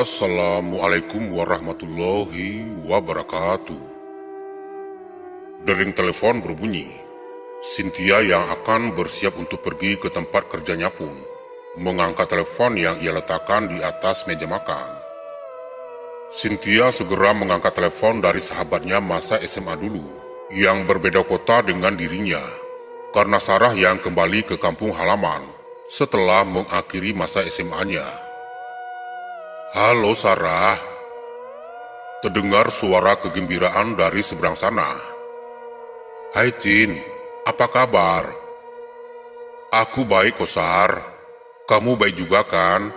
Assalamualaikum warahmatullahi wabarakatuh. Dering telepon berbunyi. Cynthia yang akan bersiap untuk pergi ke tempat kerjanya pun mengangkat telepon yang ia letakkan di atas meja makan. Cynthia segera mengangkat telepon dari sahabatnya masa SMA dulu, yang berbeda kota dengan dirinya, karena Sarah yang kembali ke kampung halaman setelah mengakhiri masa SMA-nya. Halo Sarah, terdengar suara kegembiraan dari seberang sana. Hai Cin, apa kabar? Aku baik kok Sar, kamu baik juga kan?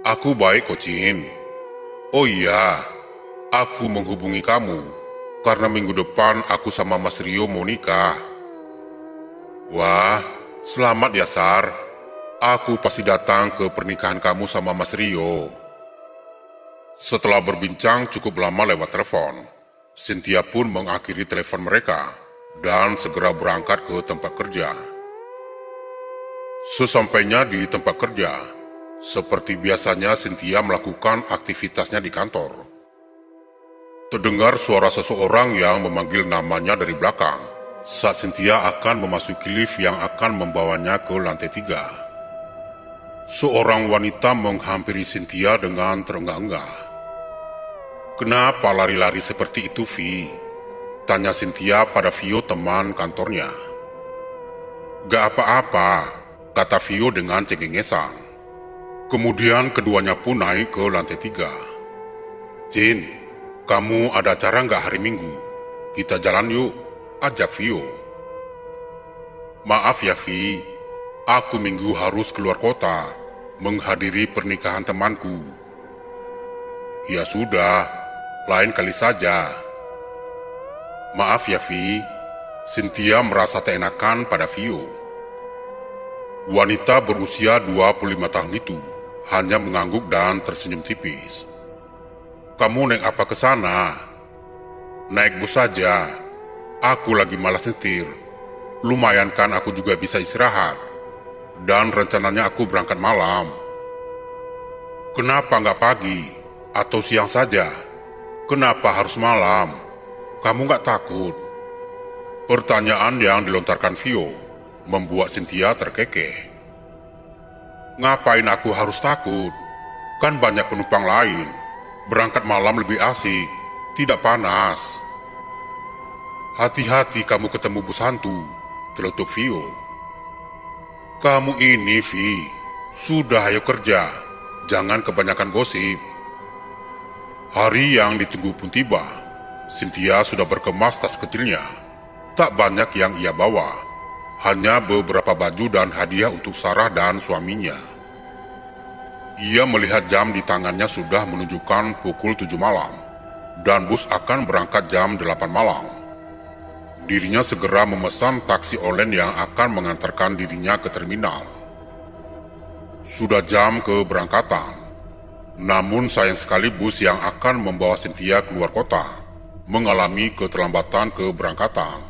Aku baik kok Cin. Oh iya, aku menghubungi kamu karena minggu depan aku sama Mas Rio mau nikah. Wah, selamat ya Sar. Aku pasti datang ke pernikahan kamu sama Mas Rio. Setelah berbincang cukup lama lewat telepon, Cynthia pun mengakhiri telepon mereka dan segera berangkat ke tempat kerja. Sesampainya di tempat kerja, seperti biasanya Cynthia melakukan aktivitasnya di kantor. Terdengar suara seseorang yang memanggil namanya dari belakang saat Cynthia akan memasuki lift yang akan membawanya ke lantai 3. Seorang wanita menghampiri Cynthia dengan terengah-engah. Kenapa lari-lari seperti itu, Vi? Tanya Cynthia pada Vio teman kantornya. Gak apa-apa, kata Vio dengan cengengesan. Kemudian keduanya pun naik ke lantai 3. Cin, kamu ada acara gak hari Minggu? Kita jalan yuk, ajak Vio. Maaf ya Vi, aku Minggu harus keluar kota, menghadiri pernikahan temanku. Ya sudah, lain kali saja. Maaf ya Vi, Cynthia merasa tak enakan pada Vio. Wanita berusia 25 tahun itu hanya mengangguk dan tersenyum tipis. Kamu naik apa ke sana? Naik bus saja, aku lagi malas nyetir. Lumayan kan aku juga bisa istirahat. Dan rencananya aku berangkat malam. Kenapa nggak pagi atau siang saja? Kenapa harus malam? Kamu nggak takut? Pertanyaan yang dilontarkan Vio membuat Cynthia terkekeh. Ngapain aku harus takut? Kan banyak penumpang lain. Berangkat malam lebih asik, tidak panas. Hati-hati kamu ketemu bus hantu, celetuk Vio. Kamu ini, Vi, sudah ayo kerja, jangan kebanyakan gosip. Hari yang ditunggu pun tiba. Cynthia sudah berkemas tas kecilnya. Tak banyak yang ia bawa, hanya beberapa baju dan hadiah untuk Sarah dan suaminya. Ia melihat jam di tangannya sudah menunjukkan pukul 7 malam, dan bus akan berangkat jam 8 malam. Dirinya segera memesan taksi online yang akan mengantarkan dirinya ke terminal. Sudah jam keberangkatan, namun sayang sekali bus yang akan membawa Cynthia keluar kota mengalami keterlambatan keberangkatan.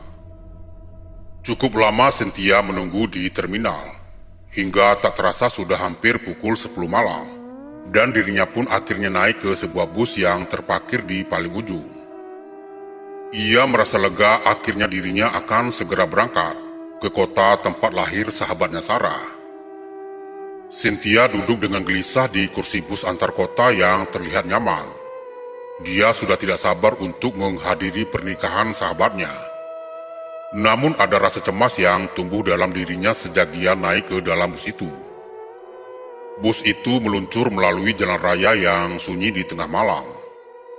Cukup lama Cynthia menunggu di terminal, hingga tak terasa sudah hampir pukul 10 malam, dan dirinya pun akhirnya naik ke sebuah bus yang terparkir di paling ujung. Ia merasa lega akhirnya dirinya akan segera berangkat ke kota tempat lahir sahabatnya Sarah. Cynthia duduk dengan gelisah di kursi bus antar kota yang terlihat nyaman. Dia sudah tidak sabar untuk menghadiri pernikahan sahabatnya. Namun ada rasa cemas yang tumbuh dalam dirinya sejak dia naik ke dalam bus itu. Bus itu meluncur melalui jalan raya yang sunyi di tengah malam.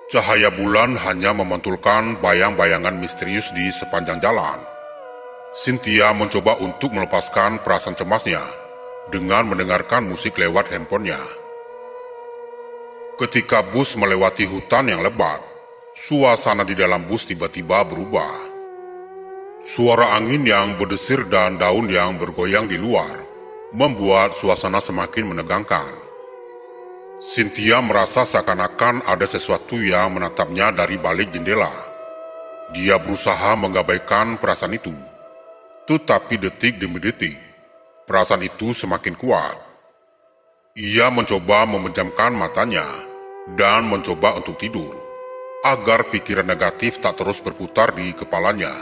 Cahaya bulan hanya memantulkan bayang-bayangan misterius di sepanjang jalan. Cynthia mencoba untuk melepaskan perasaan cemasnya dengan mendengarkan musik lewat handphonenya. Ketika bus melewati hutan yang lebat, suasana di dalam bus tiba-tiba berubah. Suara angin yang berdesir dan daun yang bergoyang di luar membuat suasana semakin menegangkan. Cynthia merasa seakan-akan ada sesuatu yang menatapnya dari balik jendela. Dia berusaha mengabaikan perasaan itu. Tetapi detik demi detik, perasaan itu semakin kuat. Ia mencoba memejamkan matanya dan mencoba untuk tidur, agar pikiran negatif tak terus berputar di kepalanya.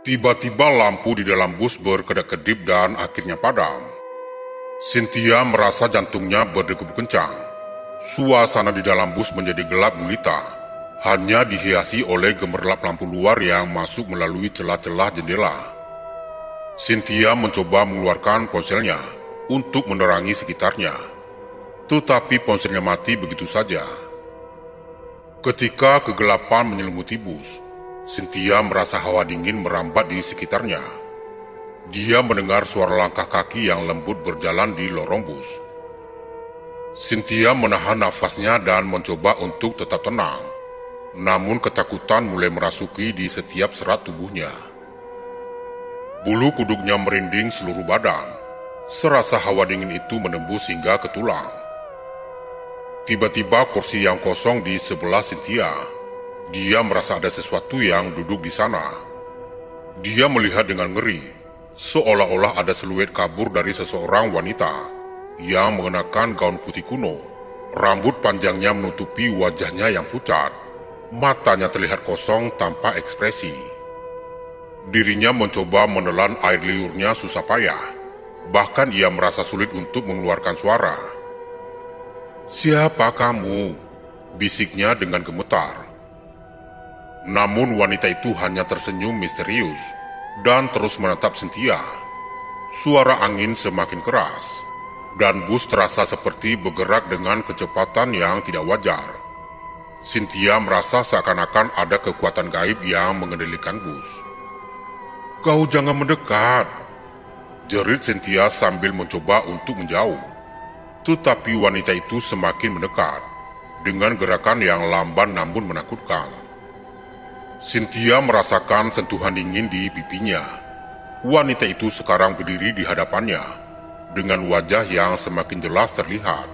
Tiba-tiba lampu di dalam bus berkedap-kedip dan akhirnya padam. Cynthia merasa jantungnya berdegup kencang. Suasana di dalam bus menjadi gelap gulita, hanya dihiasi oleh gemerlap lampu luar yang masuk melalui celah-celah jendela. Cynthia mencoba mengeluarkan ponselnya untuk menerangi sekitarnya, tetapi ponselnya mati begitu saja. Ketika kegelapan menyelimuti bus, Cynthia merasa hawa dingin merambat di sekitarnya. Dia mendengar suara langkah kaki yang lembut berjalan di lorong bus. Cynthia menahan nafasnya dan mencoba untuk tetap tenang, namun ketakutan mulai merasuki di setiap serat tubuhnya. Bulu kuduknya merinding seluruh badan. Serasa hawa dingin itu menembus hingga ke tulang. Tiba-tiba kursi yang kosong di sebelah Cynthia. Dia merasa ada sesuatu yang duduk di sana. Dia melihat dengan ngeri, seolah-olah ada siluet kabur dari seseorang wanita yang mengenakan gaun putih kuno. Rambut panjangnya menutupi wajahnya yang pucat. Matanya terlihat kosong tanpa ekspresi. Dirinya mencoba menelan air liurnya susah payah. Bahkan ia merasa sulit untuk mengeluarkan suara. "Siapa kamu?" bisiknya dengan gemetar. Namun wanita itu hanya tersenyum misterius dan terus menatap Cynthia. Suara angin semakin keras, dan bus terasa seperti bergerak dengan kecepatan yang tidak wajar. Cynthia merasa seakan-akan ada kekuatan gaib yang mengendalikan bus. "Kau jangan mendekat," jerit Cynthia sambil mencoba untuk menjauh. Tetapi wanita itu semakin mendekat, dengan gerakan yang lamban namun menakutkan. Cynthia merasakan sentuhan dingin di pipinya. Wanita itu sekarang berdiri di hadapannya, dengan wajah yang semakin jelas terlihat.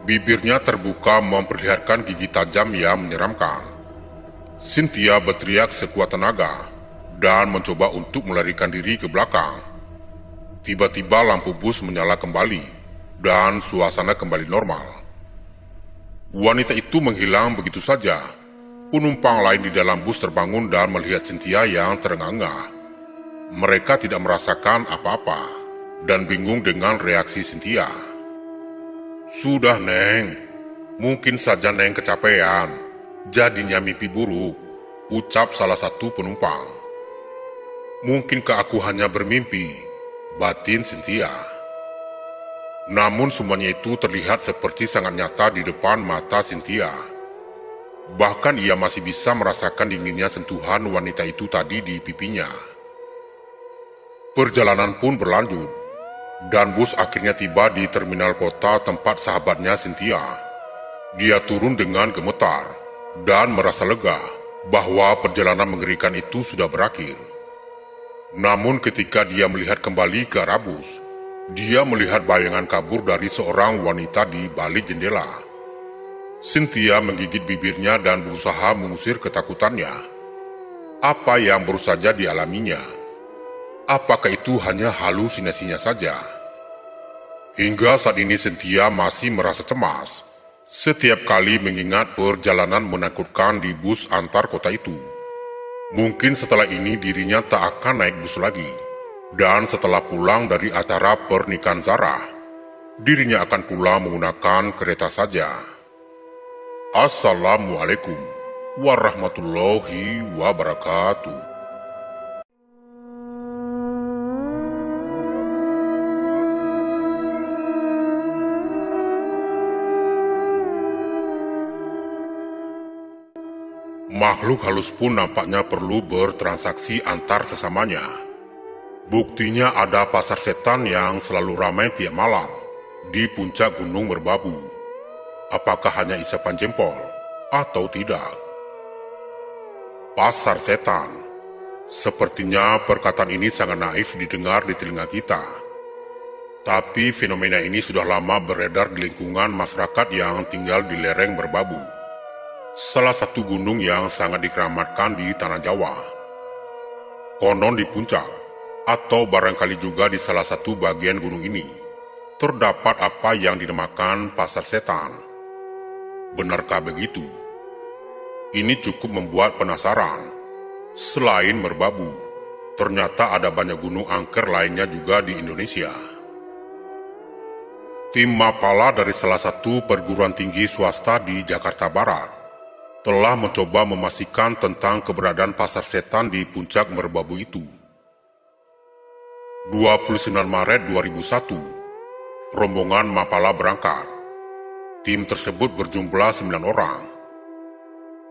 Bibirnya terbuka memperlihatkan gigi tajam yang menyeramkan. Cynthia berteriak sekuat tenaga dan mencoba untuk melarikan diri ke belakang. Tiba-tiba lampu bus menyala kembali dan suasana kembali normal. Wanita itu menghilang begitu saja. Penumpang lain di dalam bus terbangun dan melihat Cynthia yang terengah-engah. Mereka tidak merasakan apa-apa dan bingung dengan reaksi Cynthia. "Sudah, Neng. Mungkin saja Neng kecapean. Jadinya mimpi buruk," ucap salah satu penumpang. "Mungkinkah aku hanya bermimpi?" batin Cynthia. Namun semuanya itu terlihat seperti sangat nyata di depan mata Cynthia. Bahkan ia masih bisa merasakan dinginnya sentuhan wanita itu tadi di pipinya. Perjalanan pun berlanjut, dan bus akhirnya tiba di terminal kota tempat sahabatnya Cynthia. Dia turun dengan gemetar dan merasa lega bahwa perjalanan mengerikan itu sudah berakhir. Namun ketika dia melihat kembali ke arah bus, dia melihat bayangan kabur dari seorang wanita di balik jendela. Cynthia menggigit bibirnya dan berusaha mengusir ketakutannya. Apa yang baru saja dialaminya? Apakah itu hanya halusinasinya saja? Hingga saat ini Cynthia masih merasa cemas setiap kali mengingat perjalanan menakutkan di bus antar kota itu. Mungkin setelah ini dirinya tak akan naik bus lagi. Dan setelah pulang dari acara pernikahan Sarah, dirinya akan pulang menggunakan kereta saja. Assalamualaikum warahmatullahi wabarakatuh. Makhluk halus pun nampaknya perlu bertransaksi antar sesamanya. Buktinya ada pasar setan yang selalu ramai tiap malam di puncak gunung merbabu. Apakah hanya isapan jempol atau tidak? Pasar setan. Sepertinya perkataan ini sangat naif didengar di telinga kita. Tapi fenomena ini sudah lama beredar di lingkungan masyarakat yang tinggal di lereng merbabu, salah satu gunung yang sangat dikeramatkan di tanah Jawa. Konon di puncak, atau barangkali juga di salah satu bagian gunung ini, terdapat apa yang dinamakan pasar setan. Benarkah begitu? Ini cukup membuat penasaran. Selain Merbabu, ternyata ada banyak gunung angker lainnya juga di Indonesia. Tim Mapala dari salah satu perguruan tinggi swasta di Jakarta Barat telah mencoba memastikan tentang keberadaan pasar setan di puncak Merbabu itu. 29 Maret 2001, rombongan Mapala berangkat. Tim tersebut berjumlah 9 orang.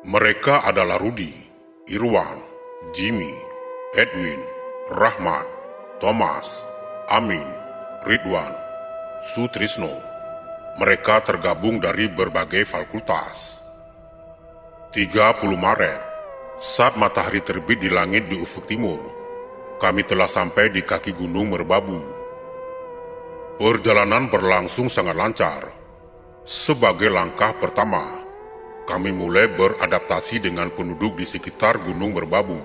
Mereka adalah Rudi, Irwan, Jimmy, Edwin, Rahmat, Thomas, Amin, Ridwan, Sutrisno. Mereka tergabung dari berbagai fakultas. 30 Maret, saat matahari terbit di langit di ufuk timur, kami telah sampai di kaki Gunung Merbabu. Perjalanan berlangsung sangat lancar. Sebagai langkah pertama, kami mulai beradaptasi dengan penduduk di sekitar Gunung Merbabu,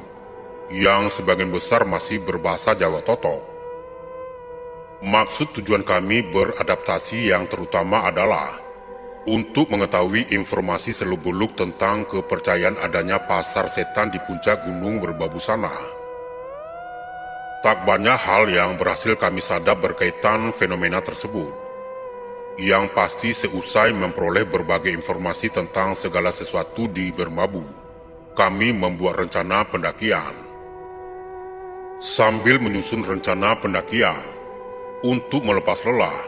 yang sebagian besar masih berbahasa Jawa Totok. Maksud tujuan kami beradaptasi yang terutama adalah untuk mengetahui informasi seluk-beluk tentang kepercayaan adanya pasar setan di puncak Gunung Merbabu sana. Tak banyak hal yang berhasil kami sadap berkaitan fenomena tersebut. Yang pasti seusai memperoleh berbagai informasi tentang segala sesuatu di Merbabu, kami membuat rencana pendakian. Sambil menyusun rencana pendakian, untuk melepas lelah,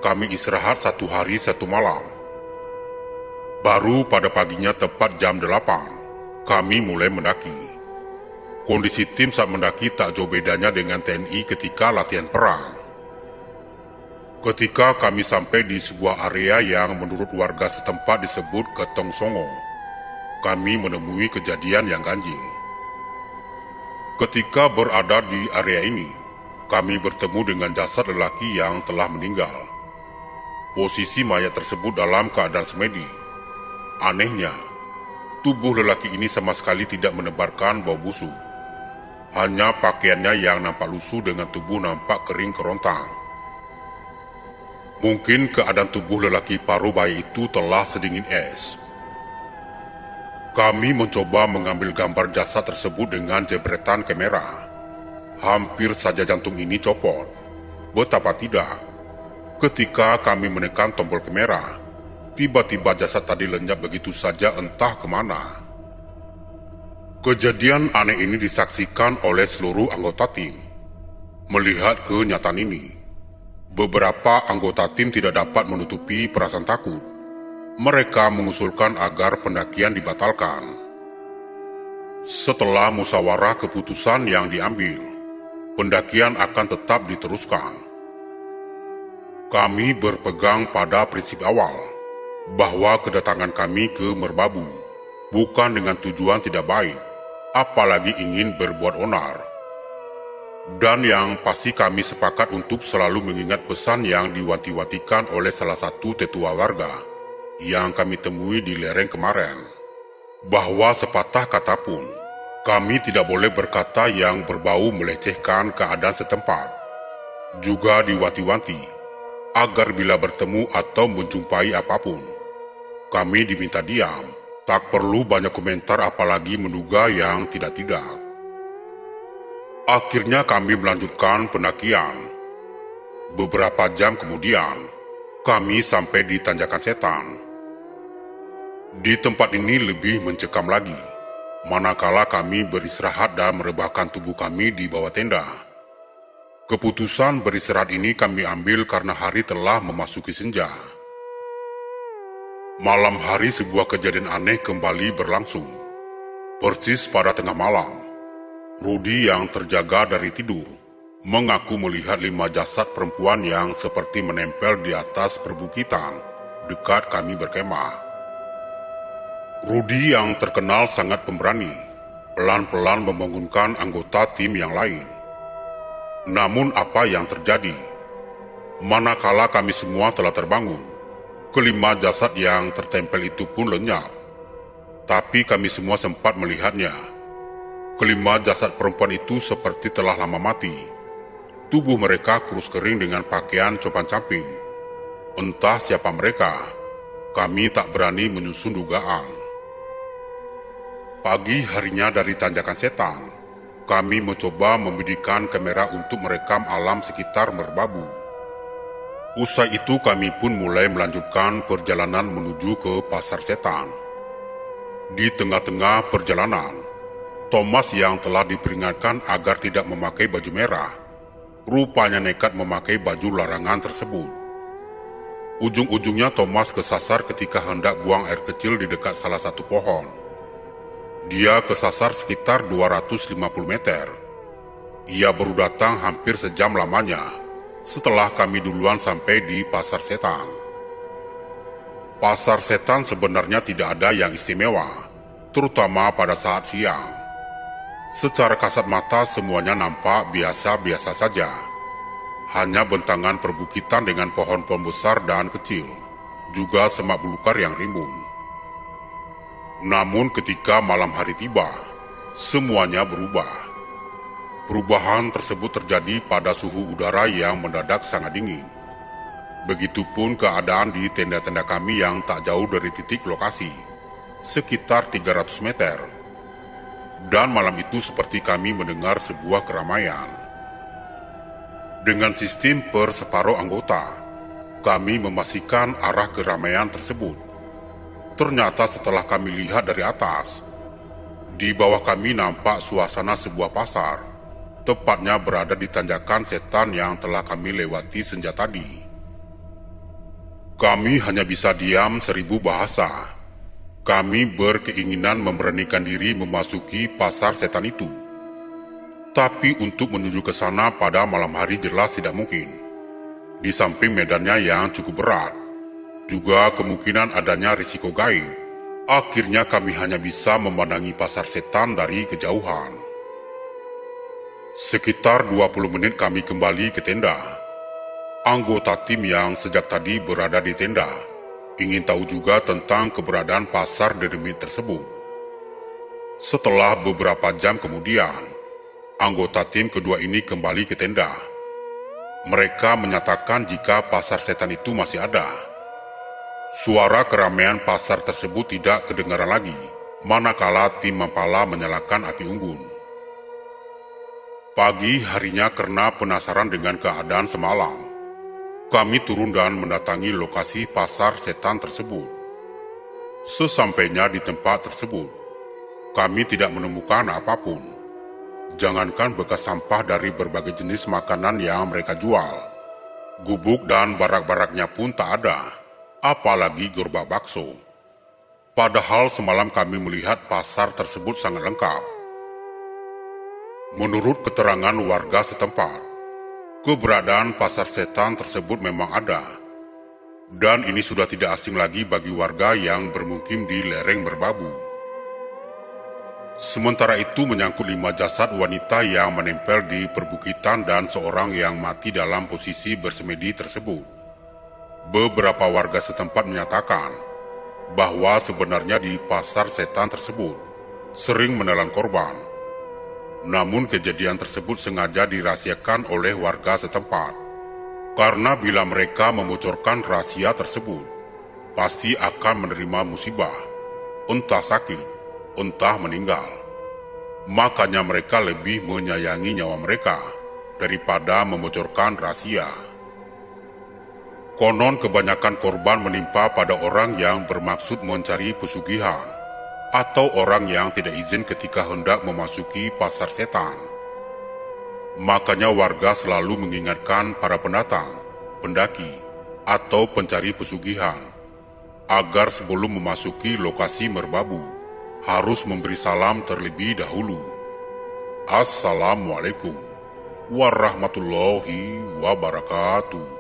kami istirahat 1 hari 1 malam. Baru pada paginya tepat jam 8, kami mulai mendaki. Kondisi tim saat mendaki tak jauh bedanya dengan TNI ketika latihan perang. Ketika kami sampai di sebuah area yang menurut warga setempat disebut Ketong Songo, kami menemui kejadian yang ganjil. Ketika berada di area ini, kami bertemu dengan jasad lelaki yang telah meninggal. Posisi mayat tersebut dalam keadaan semedi. Anehnya, tubuh lelaki ini sama sekali tidak menebarkan bau busuk. Hanya pakaiannya yang nampak lusuh dengan tubuh nampak kering kerontang. Mungkin keadaan tubuh lelaki paruh bayi itu telah sedingin es. Kami mencoba mengambil gambar jasad tersebut dengan jebretan kamera. Hampir saja jantung ini copot. Betapa tidak, ketika kami menekan tombol kamera, tiba-tiba jasad tadi lenyap begitu saja entah kemana. Kejadian aneh ini disaksikan oleh seluruh anggota tim. Melihat kenyataan ini, beberapa anggota tim tidak dapat menutupi perasaan takut. Mereka mengusulkan agar pendakian dibatalkan. Setelah musyawarah keputusan yang diambil, pendakian akan tetap diteruskan. Kami berpegang pada prinsip awal, bahwa kedatangan kami ke Merbabu bukan dengan tujuan tidak baik, apalagi ingin berbuat onar. Dan yang pasti kami sepakat untuk selalu mengingat pesan yang diwanti-wantikan oleh salah satu tetua warga yang kami temui di lereng kemarin, bahwa sepatah kata pun, kami tidak boleh berkata yang berbau melecehkan keadaan setempat. Juga diwanti-wanti, agar bila bertemu atau menjumpai apapun, kami diminta diam, tak perlu banyak komentar apalagi menduga yang tidak-tidak. Akhirnya kami melanjutkan pendakian. Beberapa jam kemudian, kami sampai di Tanjakan Setan. Di tempat ini lebih mencekam lagi, manakala kami beristirahat dan merebahkan tubuh kami di bawah tenda. Keputusan beristirahat ini kami ambil karena hari telah memasuki senja. Malam hari sebuah kejadian aneh kembali berlangsung. Persis pada tengah malam, Rudi yang terjaga dari tidur mengaku melihat 5 jasad perempuan yang seperti menempel di atas perbukitan dekat kami berkemah. Rudi yang terkenal sangat pemberani, pelan-pelan membangunkan anggota tim yang lain. Namun apa yang terjadi? Manakala kami semua telah terbangun, kelima jasad yang tertempel itu pun lenyap. Tapi kami semua sempat melihatnya. Kelima jasad perempuan itu seperti telah lama mati. Tubuh mereka kurus kering dengan pakaian compang-camping. Entah siapa mereka, kami tak berani menyusun dugaan. Pagi harinya dari tanjakan setan, kami mencoba membidikkan kamera untuk merekam alam sekitar Merbabu. Usai itu kami pun mulai melanjutkan perjalanan menuju ke Pasar Setan. Di tengah-tengah perjalanan, Thomas yang telah diperingatkan agar tidak memakai baju merah, rupanya nekat memakai baju larangan tersebut. Ujung-ujungnya Thomas kesasar ketika hendak buang air kecil di dekat salah satu pohon. Dia kesasar sekitar 250 meter. Ia baru datang hampir sejam lamanya setelah kami duluan sampai di Pasar Setan. Pasar Setan sebenarnya tidak ada yang istimewa, terutama pada saat siang. Secara kasat mata semuanya nampak biasa-biasa saja. Hanya bentangan perbukitan dengan pohon-pohon besar dan kecil, juga semak belukar yang rimbun. Namun ketika malam hari tiba, semuanya berubah. Perubahan tersebut terjadi pada suhu udara yang mendadak sangat dingin. Begitupun keadaan di tenda-tenda kami yang tak jauh dari titik lokasi, sekitar 300 meter. Dan malam itu seperti kami mendengar sebuah keramaian. Dengan sistem per separuh anggota, kami memastikan arah keramaian tersebut. Ternyata setelah kami lihat dari atas, di bawah kami nampak suasana sebuah pasar, tepatnya berada di tanjakan setan yang telah kami lewati senja tadi. Kami hanya bisa diam 1000 bahasa. Kami berkeinginan memberanikan diri memasuki pasar setan itu. Tapi untuk menuju ke sana pada malam hari jelas tidak mungkin. Di samping medannya yang cukup berat, juga kemungkinan adanya risiko gaib. Akhirnya kami hanya bisa memandangi pasar setan dari kejauhan. Sekitar 20 menit kami kembali ke tenda. Anggota tim yang sejak tadi berada di tenda ingin tahu juga tentang keberadaan pasar dedemit tersebut. Setelah beberapa jam kemudian, anggota tim kedua ini kembali ke tenda. Mereka menyatakan jika pasar setan itu masih ada. Suara keramaian pasar tersebut tidak kedengaran lagi, manakala tim mempala menyalakan api unggun. Pagi harinya karena penasaran dengan keadaan semalam, kami turun dan mendatangi lokasi pasar setan tersebut. Sesampainya di tempat tersebut, kami tidak menemukan apapun. Jangankan bekas sampah dari berbagai jenis makanan yang mereka jual, gubuk dan barak-baraknya pun tak ada. Apalagi gerobak bakso. Padahal semalam kami melihat pasar tersebut sangat lengkap. Menurut keterangan warga setempat, keberadaan pasar setan tersebut memang ada. Dan ini sudah tidak asing lagi bagi warga yang bermukim di lereng Merbabu. Sementara itu menyangkut 5 jasad wanita yang menempel di perbukitan dan seorang yang mati dalam posisi bersemedi tersebut. Beberapa warga setempat menyatakan bahwa sebenarnya di pasar setan tersebut sering menelan korban. Namun kejadian tersebut sengaja dirahasiakan oleh warga setempat. Karena bila mereka membocorkan rahasia tersebut, pasti akan menerima musibah, entah sakit, entah meninggal. Makanya mereka lebih menyayangi nyawa mereka daripada membocorkan rahasia. Konon kebanyakan korban menimpa pada orang yang bermaksud mencari pesugihan atau orang yang tidak izin ketika hendak memasuki pasar setan. Makanya warga selalu mengingatkan para pendatang, pendaki, atau pencari pesugihan agar sebelum memasuki lokasi Merbabu harus memberi salam terlebih dahulu. Assalamualaikum warahmatullahi wabarakatuh.